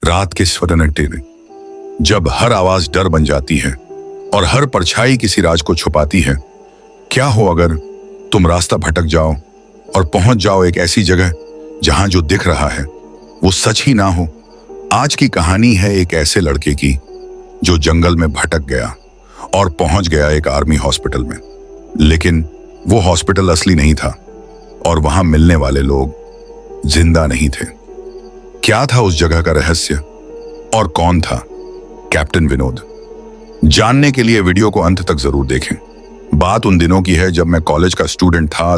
रात के सन्नाटे में जब हर आवाज डर बन जाती है और हर परछाई किसी राज को छुपाती है। क्या हो अगर तुम रास्ता भटक जाओ और पहुंच जाओ एक ऐसी जगह जहां जो दिख रहा है वो सच ही ना हो। आज की कहानी है एक ऐसे लड़के की जो जंगल में भटक गया और पहुंच गया एक आर्मी हॉस्पिटल में, लेकिन वो हॉस्पिटल असली नहीं था और वहां मिलने वाले लोग जिंदा नहीं थे। क्या था उस जगह का रहस्य और कौन था कैप्टन विनोद? जानने के लिए वीडियो को अंत तक जरूर देखें। बात उन दिनों की है जब मैं कॉलेज का स्टूडेंट था।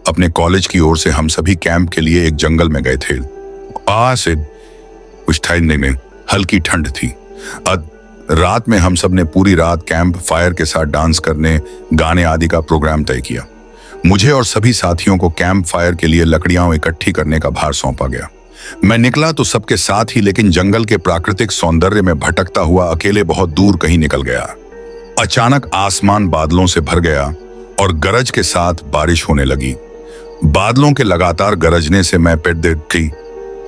अपने कॉलेज की ओर से हम सभी कैंप के लिए एक जंगल में गए थे। से कुछ ठहरने में हल्की ठंड थी। रात में हम सब ने पूरी रात कैंप फायर के साथ डांस करने, गाने आदि का प्रोग्राम तय किया। मुझे और सभी साथियों को कैंप फायर के लिए लकड़ियां इकट्ठी करने का भार सौंपा गया। मैं निकला तो सबके साथ ही, लेकिन जंगल के प्राकृतिक सौंदर्य में भटकता हुआ अकेले बहुत दूर कहीं निकल गया। अचानक आसमान बादलों से भर गया और गरज के साथ बारिश होने लगी। बादलों के लगातार गरजने से मैं पेड़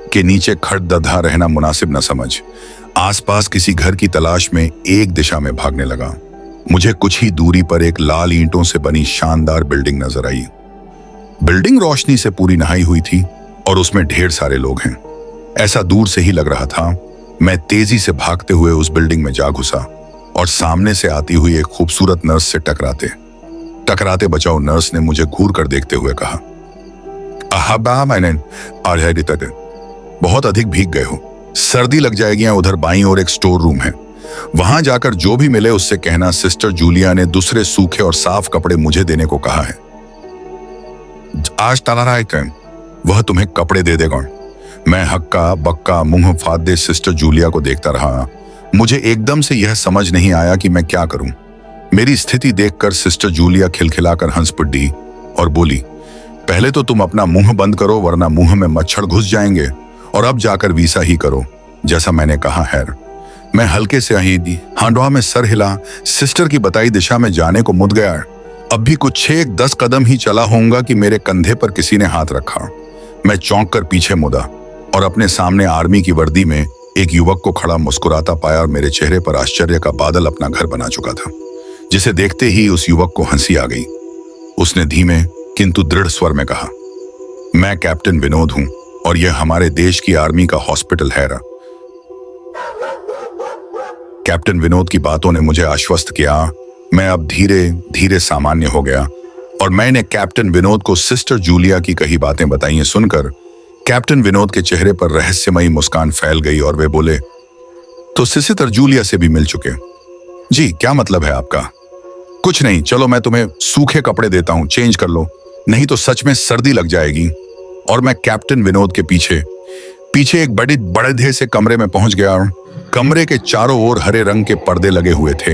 के नीचे खड़दधा रहना मुनासिब न समझ आसपास किसी घर की तलाश में एक दिशा में भागने लगा। मुझे कुछ ही दूरी पर एक लाल ईंटों से बनी शानदार बिल्डिंग नजर आई। बिल्डिंग रोशनी से पूरी नहाई हुई थी और उसमें ढेर सारे लोग हैं, ऐसा दूर से ही लग रहा था। मैं तेजी से भागते हुए उस बिल्डिंग में जा घुसा और सामने से आती हुई एक खूबसूरत नर्स से टकराते बचाओ नर्स ने मुझे घूर कर देखते हुए कहा, मैंने बहुत अधिक भीग गए हो, सर्दी लग जाएगी। उधर बाईं ओर एक स्टोर रूम है, वहां जाकर जो भी मिले उससे कहना सिस्टर जूलिया ने दूसरे सूखे और साफ कपड़े मुझे देने को कहा है। आज ताला वह तुम्हें कपड़े दे देगा। मैं हक्का बक्का मुंह फादे सिस्टर जूलिया को देखता रहा। मुझे एकदम से यह समझ नहीं आया कि मैं क्या करूं। मेरी स्थिति देखकर सिस्टर जूलिया खिलखिलाकर हंस पड़ी और बोली, पहले तो तुम अपना मुंह बंद करो वरना मुंह में मच्छर घुस जाएंगे, और अब जाकर वीसा ही करो जैसा मैंने कहा है। मैं हल्के से हांडवा में सर हिला, सिस्टर की बताई दिशा में जाने को मुड़ गया। अब भी कुछ 6-10 कदम ही चला होऊंगा कि मेरे कंधे पर किसी ने हाथ रखा। मैं चौंक कर पीछे मुड़ा और अपने सामने आर्मी की वर्दी में एक युवक को खड़ा मुस्कुराता पाया और मेरे चेहरे पर आश्चर्य का बादल अपना घर बना चुका था, जिसे देखते ही उस युवक को हंसी आ गई। उसने धीमे किंतु दृढ़ स्वर में कहा, मैं कैप्टन विनोद हूं और यह हमारे देश की आर्मी का हॉस्पिटल है। कैप्टन विनोद की बातों ने मुझे आश्वस्त किया। मैं अब धीरे धीरे सामान्य हो गया और मैंने कैप्टन विनोद को सिस्टर जूलिया की कही बातें बताई। सुनकर कैप्टन विनोद के चेहरे पर रहस्यमयी मुस्कान फैल गई और वे बोले, तो सिस्टर जूलिया से भी मिल चुके? जी, क्या मतलब है आपका? कुछ नहीं, चलो मैं तुम्हें सूखे कपड़े देता हूं, चेंज कर लो, नहीं तो सच में सर्दी लग जाएगी। और मैं कैप्टन विनोद के पीछे एक बड़े से कमरे में पहुंच गया। कमरे के चारों ओर हरे रंग के पर्दे लगे हुए थे।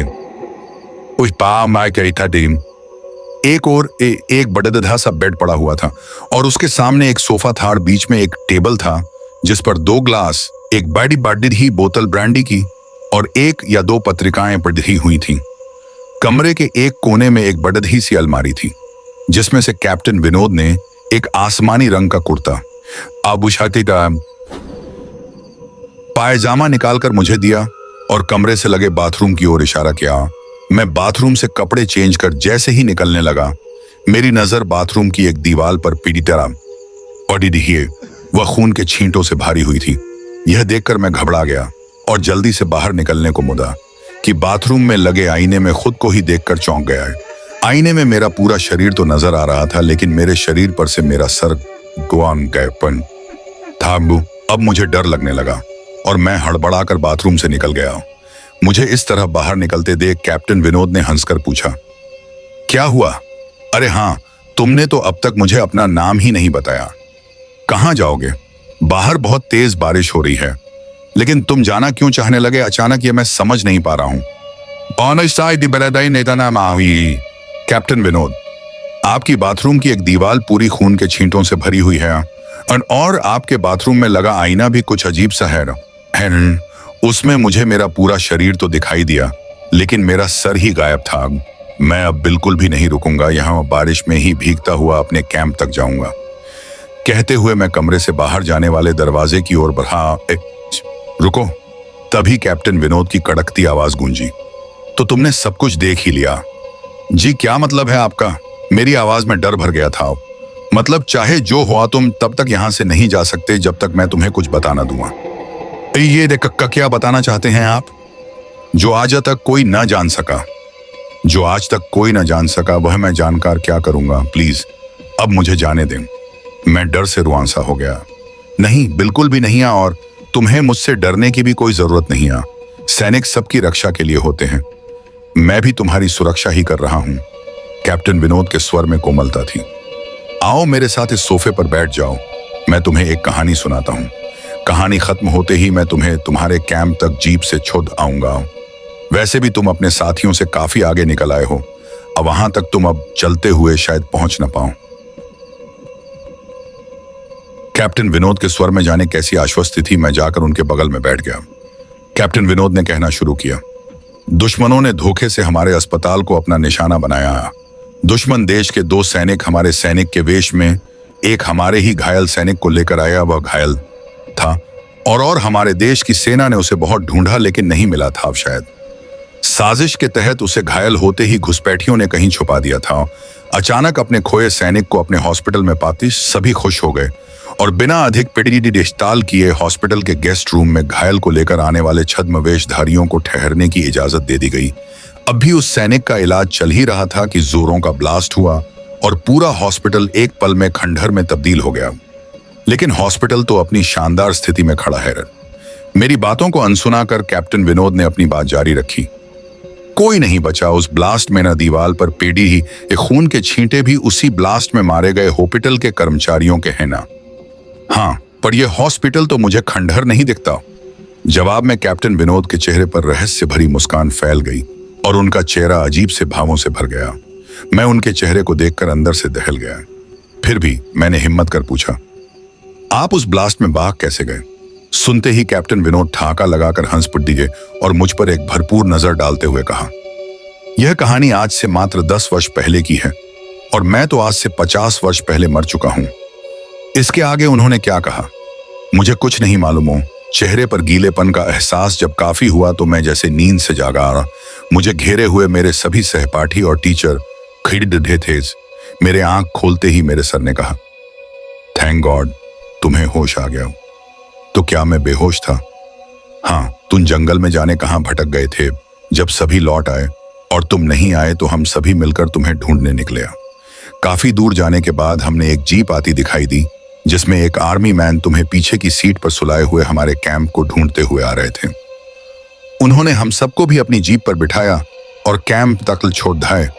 एक और एक बड़ा सा बेड पड़ा हुआ था और उसके सामने एक सोफा था। बीच में एक टेबल था जिस पर 2 ग्लास, एक बड़ी ही बोतल ब्रांडी की और 1 या 2 पत्रिकाएं पड़ी हुई थीं। कमरे के एक कोने में एक बड़ी सी अलमारी थी जिसमें से कैप्टन विनोद ने एक आसमानी रंग का कुर्ता आबूशाती पायजामा निकालकर मुझे दिया और कमरे से लगे बाथरूम की ओर इशारा किया। मैं बाथरूम से कपड़े चेंज कर जैसे ही निकलने लगा, मेरी नजर बाथरूम की एक दीवार पर पीड़ी तरह और वह खून के छींटों से भारी हुई थी। यह देखकर मैं घबरा गया और जल्दी से बाहर निकलने को मुड़ा कि बाथरूम में लगे आईने में खुद को ही देखकर चौंक गया है। आईने में मेरा पूरा शरीर तो नजर आ रहा था, लेकिन मेरे शरीर पर से मेरा सर गैपन था। अब मुझे डर लगने लगा और मैं हड़बड़ाकर बाथरूम से निकल गया। मुझे इस तरह बाहर निकलते देख कैप्टन विनोद ने हंसकर पूछा, क्या हुआ? अरे हाँ, तुमने तो अब तक मुझे अपना नाम ही नहीं बताया। कहाँ जाओगे? बाहर बहुत तेज बारिश हो रही है, लेकिन तुम जाना क्यों चाहने लगे अचानक, ये मैं समझ नहीं पा रहा हूं। कैप्टन विनोद, आपकी बाथरूम की एक दीवार पूरी खून के छींटों से भरी हुई है और आपके बाथरूम में लगा आईना भी कुछ अजीब सा है। उसमें मुझे मेरा पूरा शरीर तो दिखाई दिया, लेकिन मेरा सर ही गायब था। मैं अब बिल्कुल भी नहीं रुकूंगा, यहाँ बारिश में ही भीगता हुआ अपने कैंप तक जाऊंगा। कहते हुए मैं कमरे से बाहर जाने वाले दरवाजे की ओर बढ़ा। रुको, तभी कैप्टन विनोद की कड़कती आवाज गूंजी, तो तुमने सब कुछ देख ही लिया? जी क्या मतलब है आपका? मेरी आवाज में डर भर गया था। मतलब चाहे जो हुआ तुम तब तक यहां से नहीं जा सकते जब तक मैं तुम्हें कुछ बता ना दूंगा। ये देख क्या बताना चाहते हैं आप? जो आज तक कोई ना जान सका, जो आज तक कोई ना जान सका वह मैं जानकर क्या करूंगा? प्लीज अब मुझे जाने दें। मैं डर से रुआंसा हो गया। नहीं, बिल्कुल भी नहीं। और तुम्हें मुझसे डरने की भी कोई जरूरत नहीं है। सैनिक सबकी रक्षा के लिए होते हैं। मैं भी तुम्हारी सुरक्षा ही कर रहा हूं। कैप्टन विनोद के स्वर में कोमलता थी। आओ मेरे साथ इस सोफे पर बैठ जाओ, मैं तुम्हें एक कहानी सुनाता हूं। कहानी खत्म होते ही मैं तुम्हें तुम्हारे कैंप तक जीप से छोड़ आऊंगा। वैसे भी तुम अपने साथियों से काफी आगे निकल आए हो। अब वहां तक तुम अब चलते हुए शायद पहुंच ना पाओ। कैप्टन विनोद के स्वर में जाने कैसी आश्वस्ति थी। मैं जाकर उनके बगल में बैठ गया। कैप्टन विनोद ने कहना शुरू किया, दुश्मनों ने धोखे से हमारे अस्पताल को अपना निशाना बनाया। दुश्मन देश के 2 सैनिक हमारे सैनिक के वेश में एक हमारे ही घायल सैनिक को लेकर आया। वह घायल था और हमारे देश की सेना ने उसे बहुत ढूंढा लेकिन नहीं मिला था। अब शायद साजिश के तहत उसे घायल होते ही घुसपैठियों ने कहीं छुपा दिया था। अचानक अपने खोए सैनिक को अपने हॉस्पिटल में पाते सभी खुश हो गए और बिना अधिक पिड़ीडिस्ताल किए हॉस्पिटल के गेस्ट रूम में घायल को लेकर आने वाले छद्मवेशधारियों को ठहरने की इजाजत दे दी गई। अब भी उस सैनिक का इलाज चल ही रहा था कि जोरों का ब्लास्ट हुआ और पूरा हॉस्पिटल एक पल में खंडहर में तब्दील हो गया। लेकिन हॉस्पिटल तो अपनी शानदार स्थिति में खड़ा है। मेरी बातों को अनसुना कर कैप्टन विनोद ने अपनी बात जारी रखी। कोई नहीं बचा उस ब्लास्ट में, न दीवार पर पेड़ी ही, खून के छींटे भी उसी ब्लास्ट में मारे गए हॉस्पिटल के कर्मचारियों के हैं ना। हाँ, पर यह हॉस्पिटल तो मुझे खंडहर नहीं दिखता। जवाब में कैप्टन विनोद के चेहरे पर रहस्य भरी मुस्कान फैल गई और उनका चेहरा अजीब से भावों से भर गया। मैं उनके चेहरे को देखकर अंदर से दहल गया। फिर भी मैंने हिम्मत कर पूछा, आप उस ब्लास्ट में भाग कैसे गए? सुनते ही कैप्टन विनोद ठाका लगाकर हंस पड़े और मुझ पर एक भरपूर नजर डालते हुए कहा, यह कहानी आज से मात्र 10 वर्ष पहले की है और मैं तो आज से 50 वर्ष पहले मर चुका हूं। इसके आगे उन्होंने क्या कहा मुझे कुछ नहीं मालूम हो। चेहरे पर गीलेपन का एहसास जब काफी हुआ तो मैं जैसे नींद से जागा आ रहा। मुझे घेरे हुए मेरे सभी सहपाठी और टीचर खड़े थे। मेरे आंख खोलते ही मेरे सर ने कहा, थैंक गॉड तुम्हें होश आ गया। तो क्या मैं बेहोश था? हाँ, तुम जंगल में जाने कहां भटक गए थे। जब सभी लौट आए और तुम नहीं आए तो हम सभी मिलकर तुम्हें ढूंढने निकले। काफी दूर जाने के बाद हमने एक जीप आती दिखाई दी जिसमें एक आर्मी मैन तुम्हें पीछे की सीट पर सुलाए हुए हमारे कैंप को ढूंढते हुए आ रहे थे। उन्होंने हम सबको भी अपनी जीप पर बिठाया और कैंप तक छोड़ धाए।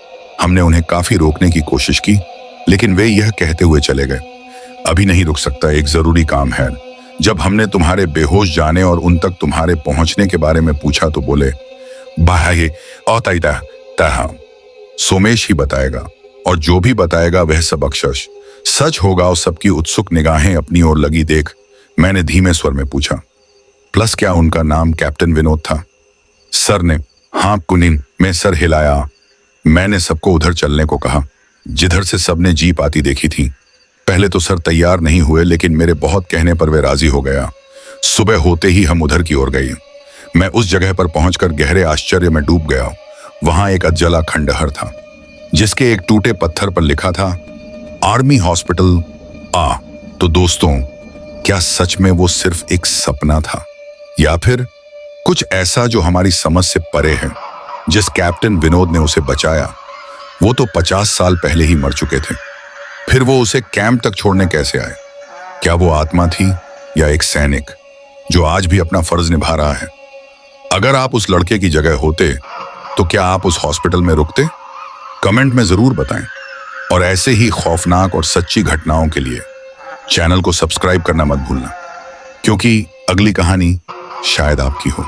हमने उन्हें काफी रोकने की कोशिश की लेकिन वे यह कहते हुए चले गए, अभी नहीं रुक सकता, एक जरूरी काम है। जब हमने तुम्हारे बेहोश जाने और उन तक तुम्हारे पहुंचने के बारे में पूछा तो बोले, भाई सोमेश ही बताएगा और जो भी बताएगा वह सब अक्षरश सच होगा। और सबकी उत्सुक निगाहें अपनी ओर लगी देख मैंने धीमे स्वर में पूछा, प्लस क्या उनका नाम कैप्टन विनोद था? सर ने हाँ कुनिन में सर हिलाया। मैंने सबको उधर चलने को कहा जिधर से सबने जीप आती देखी थी। पहले तो सर तैयार नहीं हुए लेकिन मेरे बहुत कहने पर वे राजी हो गया। सुबह होते ही हम उधर की ओर गए। मैं उस जगह पर पहुंचकर गहरे आश्चर्य में डूब गया। वहां एक अधजला खंडहर था जिसके एक टूटे पत्थर पर लिखा था आर्मी हॉस्पिटल आ। तो दोस्तों, क्या सच में वो सिर्फ एक सपना था या फिर कुछ ऐसा जो हमारी समझ से परे है? जिस कैप्टन विनोद ने उसे बचाया वो तो 50 साल पहले ही मर चुके थे। फिर वो उसे कैंप तक छोड़ने कैसे आए? क्या वो आत्मा थी या एक सैनिक जो आज भी अपना फर्ज निभा रहा है? अगर आप उस लड़के की जगह होते तो क्या आप उस हॉस्पिटल में रुकते? कमेंट में जरूर बताएं और ऐसे ही खौफनाक और सच्ची घटनाओं के लिए चैनल को सब्सक्राइब करना मत भूलना, क्योंकि अगली कहानी शायद आपकी हो।